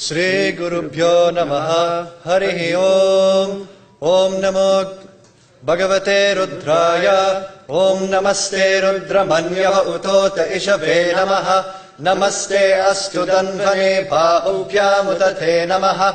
श्रीगुरुभ्यो नमः। हरिः ओम्। ॐ नमो भगवते रुद्राय। ॐ नमस्ते रुद्रमन्यव उतोत इषवे नमः। नमस्ते अस्तु धन्वने बाहुभ्यामुदते नमः।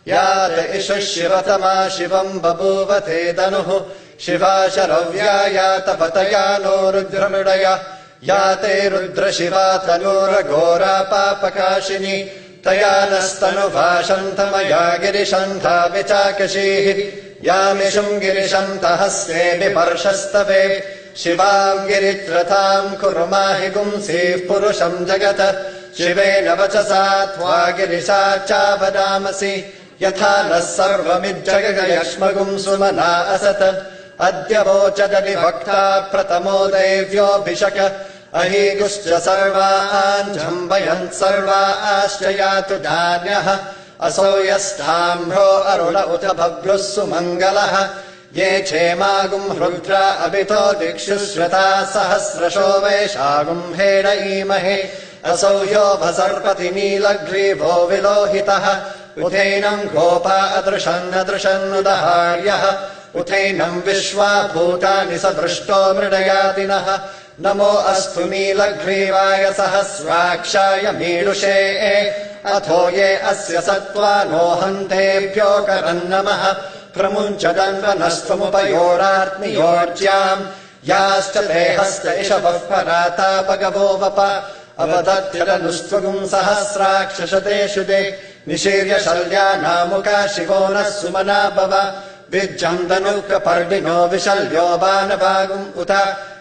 यात इषः शिवतमा शिवम् बभूवते तनुः। शिवा शरव्या यात पतया नो रुद्रमृडय। याते रुद्रशिवा तनूरघोरा पापकाशिनी। तया नस्तनुभाषन्तमया गिरिशन्था विचाकशीः। यामिषुम् गिरिशन्तहस्ते विपर्शस्तवे। शिवाम् गिरित्रताम् कुरु माहि पुंसीः पुरुषम् जगत। शिवेन वचसा त्वा गिरिशाच्चावदामसि। यथा नः सर्वमिज्जगयक्ष्मगुम् सुमना असत। अद्य वोचदविभक्ता प्रथमो देव्योऽभिषक। अहीगुश्च सर्वान् जम्बयन् सर्वाश्च यातु धान्यः। असौ यस्ताम्भ्रो अरुण उत भभ्रुः सुमङ्गलः। ये क्षेमागुम् रुद्रा अभितो दिक्षु श्रता सहस्रशो वैशागुम् हेडयीमहे। असौ यो भसर्पति नीलग्रीवो विलोहितः। उथैनम् गोपा अदृशन्नदृशन्नुदहार्यः। उथैनम् विश्वा भूतानि सदृष्टो मृडयादिनः। नमो अस्तु नीलग्रीवाय सहस्राक्षाय मीडुषे। अथो ये अस्य सत्त्वा नो हन्तेभ्यो करन्नमः। प्रमुञ्चदन्वनस्त्वमुपयोरात्मियोर्ज्याम्। याश्च ते हस्त इषवः पराता भगवो वप। अवदत्यदनुस्त्वगुम् सहस्राक्षशतेषु ते। निशीर्य शल्यानामुका शिवो नः सुमना भव। विज्जन्तनुकपर्दिनो विशल्यो बाणभागुम् उत।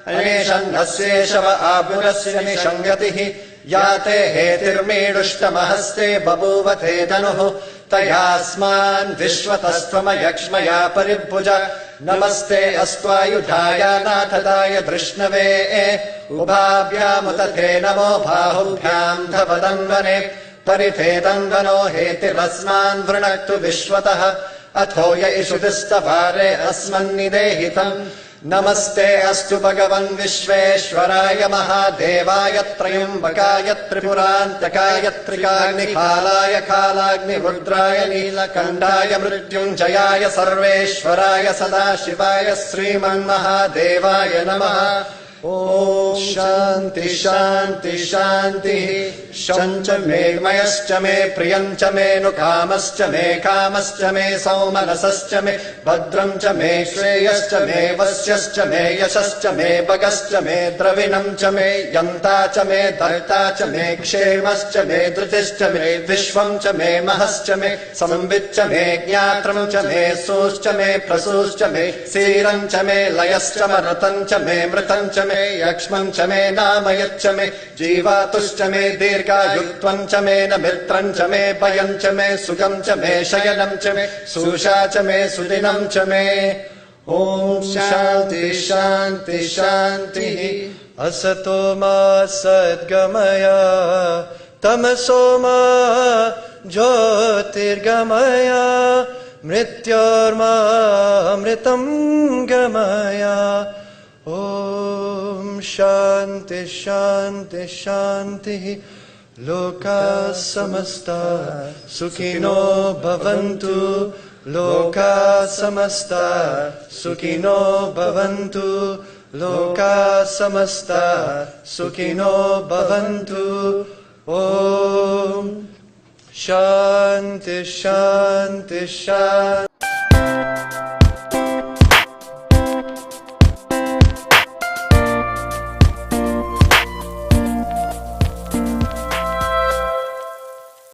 अनेशन्नस्येषव आपुरस्य निषङ्गतिः। याते हेतिर्मीडुष्टमहस्ते बभूवते तनुः। तयास्मान् विश्वतस्त्वमयक्ष्मया परिभुज। नमस्ते अस्त्वायुधाय नाथदाय धृष्णवे। उभाभ्यामुतते नमो बाहुभ्याम् धवदन्वने। परिथे दन्वनो हेतिरस्मान् वृणक्तु विश्वतः। अथो य इषुतिस्तवारे अस्मन्निदेहितम्। नमस्ते अस्तु भगवन् विश्वेश्वराय महादेवाय त्रयम्बकाय त्रिपुरान्तकाय त्रिकाग्निकालाय कालाग्निरुद्राय नीलकण्ठाय मृत्युञ्जयाय सर्वेश्वराय सदाशिवाय श्रीमन्महादेवाय नमः। ॐ शान्ति शान्ति शान्तिः। शञ्च मे मयश्च मे प्रियञ्च मे नुकामश्च मे कामश्च मे सौमनसश्च मे भद्रम् च मे श्रेयश्च मे वस्यश्च मे यशश्च मे भगश्च मे द्रविणम् च मे यन्ता च मे दर्ता च मे क्षेमश्च मे धृतिश्च मे विश्वम् च मे महश्च मे संविच्च मे ज्ञात्रम् च मे सूश्च मे प्रसूश्च मे सीरम् च मे लयश्च मरुतम् च मे मृतम् च मे यक्ष्मम् च मे नामयच्च मे जीवातुश्च मे दीर्घायुत्वम् च मे न मित्रम् च मे भयम् च मे सुखम् च मे शयनम् च मे सुषा च मे सुदिनम् च मे। ॐ शान्ति शान्ति शान्तिः। असतो मा सद्गमय तमसो मा ज्योतिर्गमय। मृत्योर्मामृतम् गमय। ॐ शान्ति शान्ति शान्तिः। लोकाः समस्ताः सुखिनो भवन्तु। लोकाः समस्ताः सुखिनो भवन्तु। लोकाः समस्ताः सुखिनो भवन्तु। ॐ शान्ति शान्ति शान्तिः।